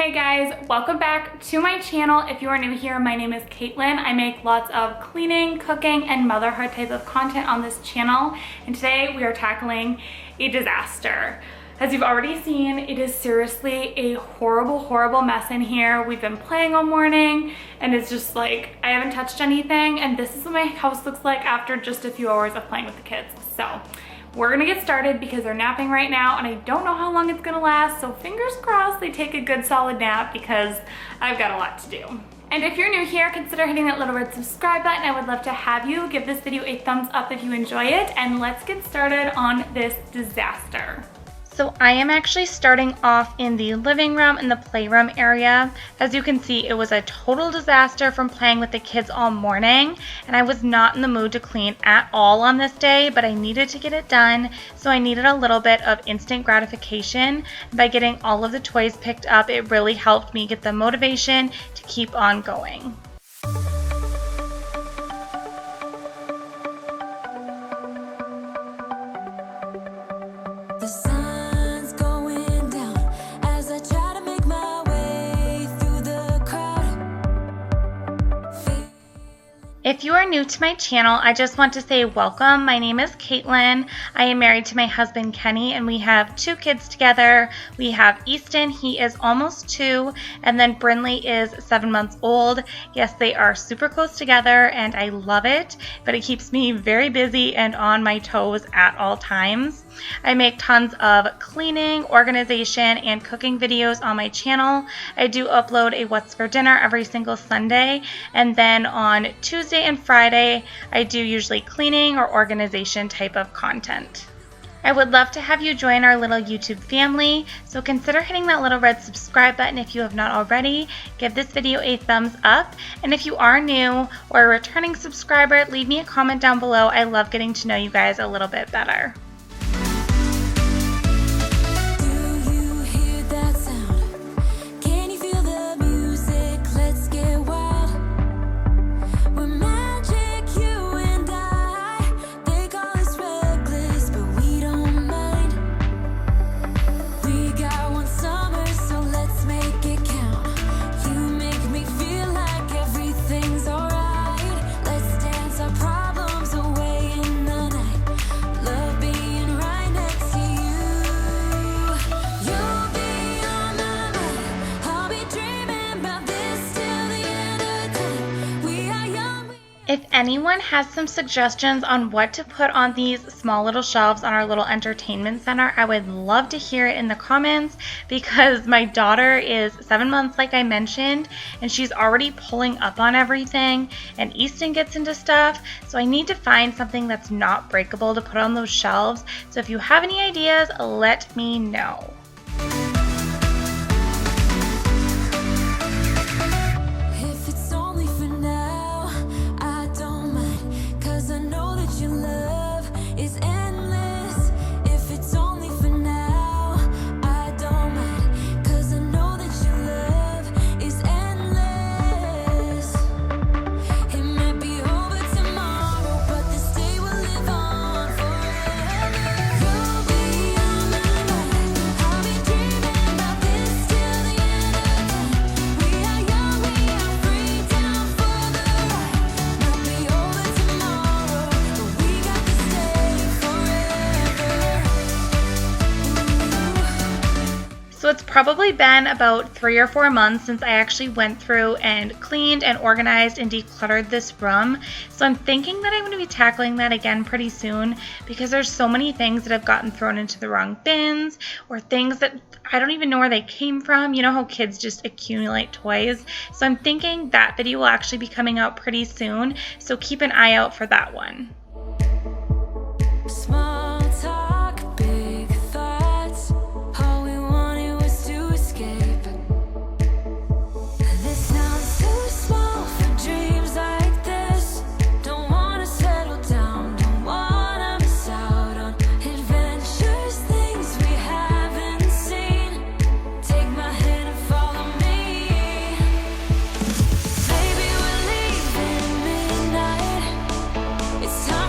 Hey guys, welcome back to my channel. If you are new here, my name is Caitlin. I make lots of cleaning, cooking, and motherhood type of content on this channel. And today we are tackling a disaster. As you've already seen, it is seriously a horrible, horrible mess in here. We've been playing all morning and it's just like, I haven't touched anything. And this is what my house looks like after just a few hours of playing with the kids. So we're gonna get started because they're napping right now and I don't know how long it's gonna last, so fingers crossed they take a good solid nap because I've got a lot to do. And if you're new here, consider hitting that little red subscribe button. I would love to have you. Give this video a thumbs up if you enjoy it, and let's get started on this disaster. So I am actually starting off in the living room and the playroom area. As you can see, it was a total disaster from playing with the kids all morning, and I was not in the mood to clean at all on this day, but I needed to get it done, so I needed a little bit of instant gratification. By getting all of the toys picked up, it really helped me get the motivation to keep on going. If you are new to my channel, I just want to say welcome. My name is Caitlin. I am married to my husband Kenny and we have 2 kids together. We have Easton, he is almost 2, and then Brinley is 7 months old. Yes, they are super close together and I love it, but it keeps me very busy and on my toes at all times. I make tons of cleaning, organization, and cooking videos on my channel. I do upload a What's for Dinner every single Sunday, and then on Tuesday and Friday, I do usually cleaning or organization type of content. I would love to have you join our little YouTube family, so consider hitting that little red subscribe button if you have not already. Give this video a thumbs up, and if you are new or a returning subscriber, leave me a comment down below. I love getting to know you guys a little bit better. If anyone has some suggestions on what to put on these small little shelves on our little entertainment center, I would love to hear it in the comments because my daughter is 7 months, like I mentioned, and she's already pulling up on everything, and Easton gets into stuff, so I need to find something that's not breakable to put on those shelves. So if you have any ideas, let me know. So it's probably been about 3 or 4 months since I actually went through and cleaned and organized and decluttered this room. So I'm thinking that I'm going to be tackling that again pretty soon because there's so many things that have gotten thrown into the wrong bins or things that I don't even know where they came from. You know how kids just accumulate toys? So I'm thinking that video will actually be coming out pretty soon. So keep an eye out for that one. Small talk, big thoughts. All we wanted was to escape. This sounds too small for dreams like this. Don't wanna settle down, don't wanna miss out on adventures, things we haven't seen. Take my hand and follow me. Baby, we're leaving midnight. It's time.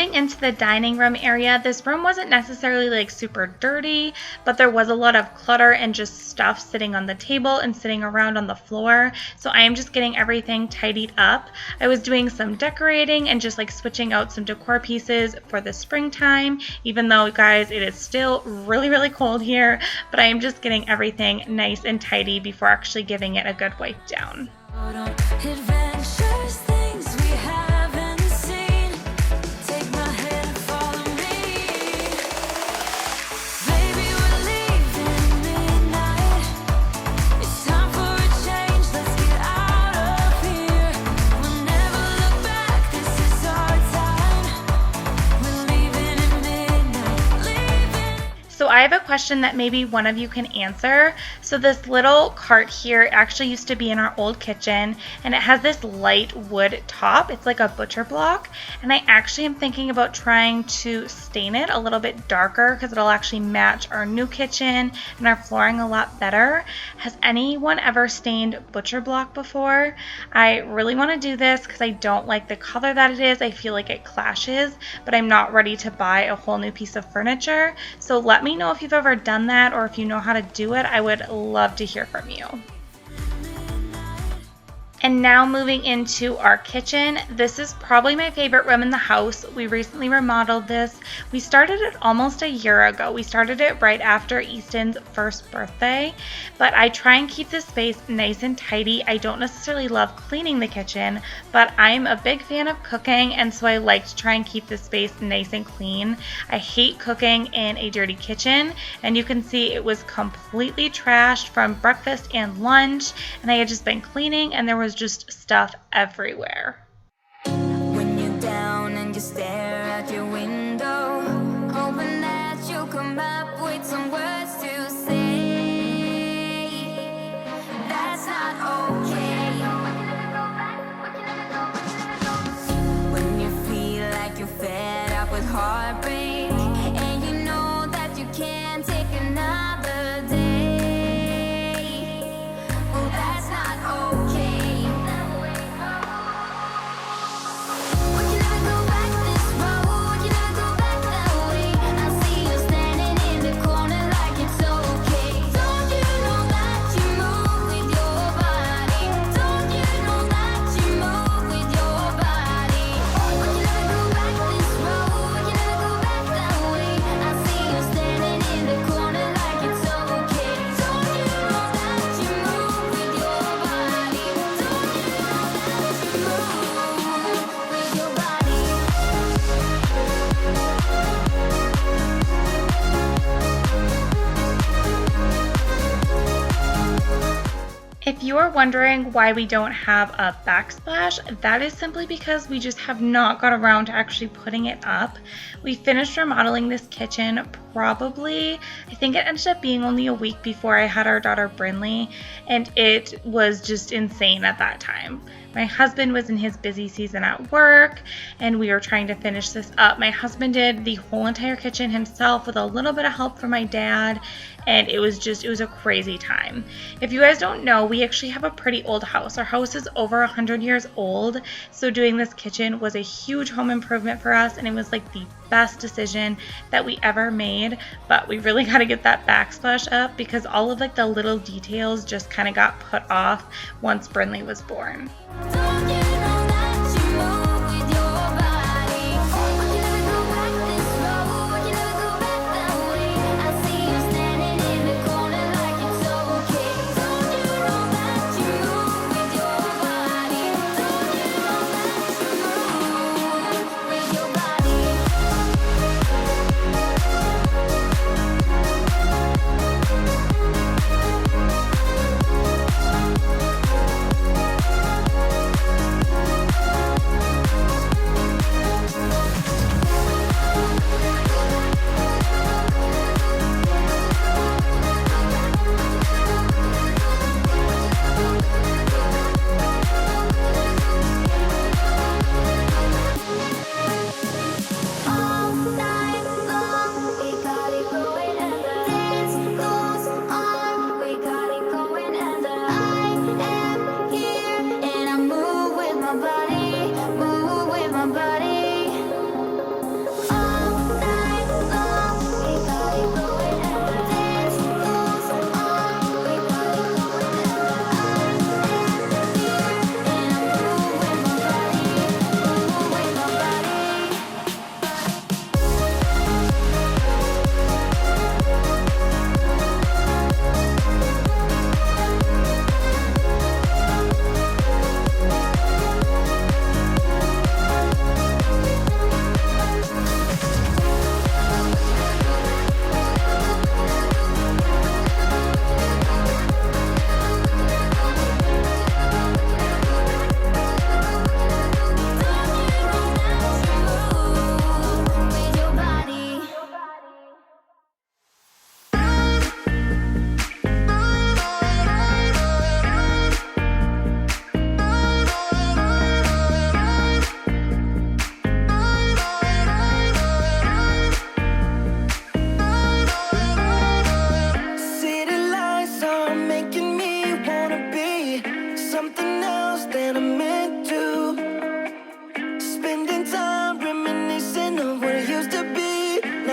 moving into the dining room area, this room wasn't necessarily like super dirty, but there was a lot of clutter and just stuff sitting on the table and sitting around on the floor. So I am just getting everything tidied up. I was doing some decorating and just like switching out some decor pieces for the springtime, even though guys, it is still really cold here, but I am just getting everything nice and tidy before actually giving it a good wipe down. Adventures, things we haven't seen. Take my hand, follow me. Baby, we're leaving midnight. It's time for a change. Let's get out of here. We'll never look back. This is our time. We're leaving at midnight. Leaving. So I have a question that maybe one of you can answer. So this little cart here actually used to be in our old kitchen, and it has this light wood top. It's like a butcher block, and I actually am thinking about trying to stain it a little bit darker because it'll actually match our new kitchen and our flooring a lot better. Has anyone ever stained butcher block before? I really want to do this because I don't like the color that it is. I feel like it clashes, but I'm not ready to buy a whole new piece of furniture. So let me know if you've ever done that, or if you know how to do it. I would love to hear from you. And now moving into our kitchen. This is probably my favorite room in the house. We recently remodeled this. We started it almost a year ago. We started it right after Easton's first birthday, but I try and keep this space nice and tidy. I don't necessarily love cleaning the kitchen, but I'm a big fan of cooking, and so I like to try and keep the space nice and clean. I hate cooking in a dirty kitchen, and you can see it was completely trashed from breakfast and lunch, and I had just been cleaning and there was just stuff everywhere. When you're down and you stare out your window, hoping that you'll come up with some words to say. That's not okay. When you feel like you're fed up with heartbreak, and you know that you can't take another day. Oh, that's not okay. If you are wondering why we don't have a backsplash, that is simply because we just have not got around to actually putting it up. We finished remodeling this kitchen probably, I think it ended up being only a week before I had our daughter Brinley, and it was just insane at that time. My husband was in his busy season at work, and we were trying to finish this up. My husband did the whole entire kitchen himself with a little bit of help from my dad, and it was a crazy time. If you guys don't know, we actually have a pretty old house. Our house is over 100 years old, so doing this kitchen was a huge home improvement for us, and it was like the best decision that we ever made. But we really got to get that backsplash up because all of like the little details just kind of got put off once Brinley was born. Don't you know that you move with your body? You never go back this road, you never go back that way. I see you standing in the corner like it's okay. Don't you know that you move with your body? Don't you know that you move with your body?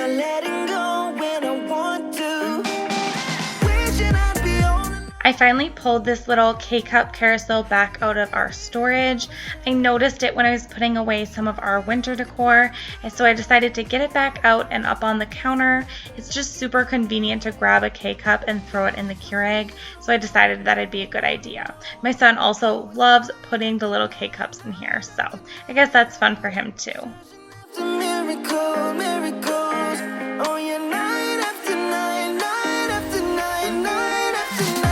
not letting go when I want to. Wishing I'd be on. I finally pulled this little K-cup carousel back out of our storage. I noticed it when I was putting away some of our winter decor, and so I decided to get it back out and up on the counter. It's just super convenient to grab a K-cup and throw it in the Keurig, so I decided that it'd be a good idea. My son also loves putting the little K-cups in here, so I guess that's fun for him too. Miracle, miracles. Oh yeah, night after night, night after night, night after night.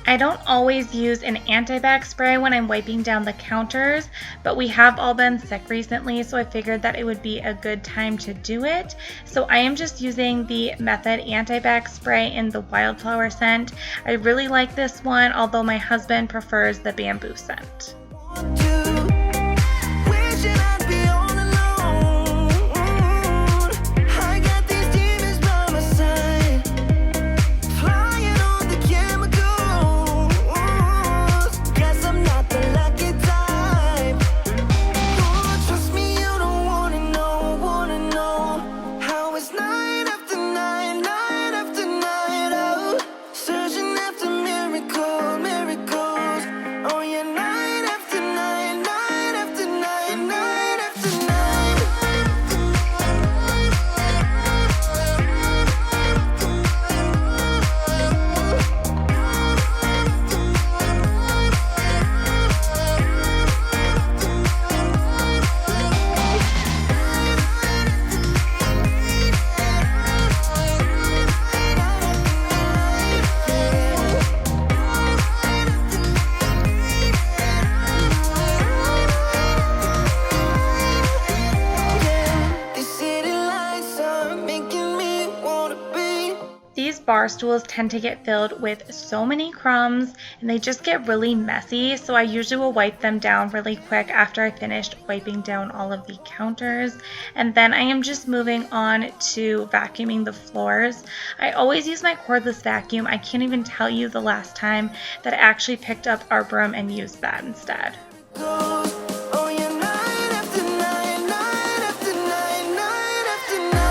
I don't always use an anti-bac spray when I'm wiping down the counters, but we have all been sick recently, so I figured that it would be a good time to do it. So I am just using the Method anti-bac spray in the wildflower scent. I really like this one, although my husband prefers the bamboo scent. Wishing I'd be all alone. I got these demons by my side, flying on the chemicals. Guess I'm not the lucky type. Oh, trust me, you don't wanna know how it's night after night, night after night. Oh, searching after miracles, miracles. Oh yeah, night after night, night after night, night after night. These city lights are making me wanna be. These bar stools tend to get filled with so many crumbs and they just get really messy, so I usually will wipe them down really quick after I finished wiping down all of the counters. And then I am just moving on to vacuuming the floors. I always use my cordless vacuum. I can't even tell you the last time that I actually picked up our broom and used that instead. Oh yeah, night after night, night after night, night after night.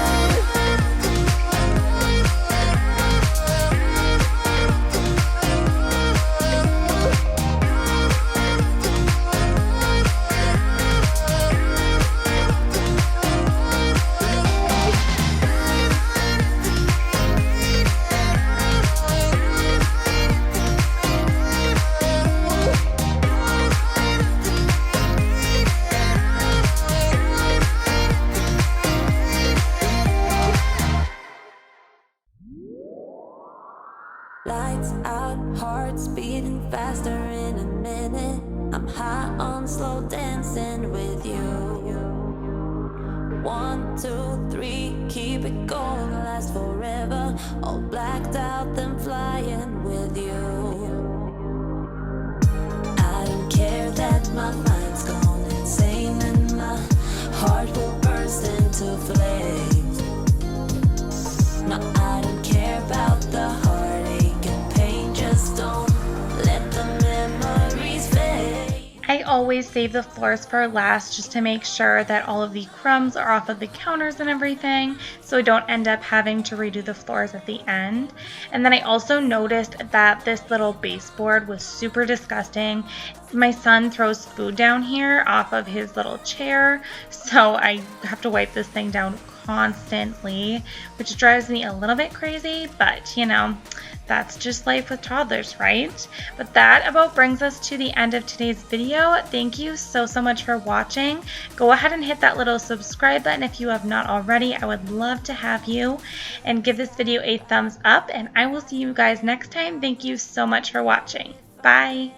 Lights out, hearts beating faster in a minute. I'm high on slow dancing with you. 1, 2, 3, keep it going, last forever. All blacked out, then flying with you. I don't care that my mind's gone insane and my heart will burst into flames. No, I don't care about the heartache and pain, just don't let the memories fade. I always save the floors for last just to make sure that all of the crumbs are off of the counters and everything, so I don't end up having to redo the floors at the end. And then I also noticed that this little baseboard was super disgusting. My son throws food down here off of his little chair, so I have to wipe this thing down constantly, which drives me a little bit crazy, but you know, that's just life with toddlers, right? But that about brings us to the end of today's video. Thank you so much for watching. Go ahead and hit that little subscribe button if you have not already. I would love to have you, and give this video a thumbs up, and I will see you guys next time. Thank you so much for watching. Bye.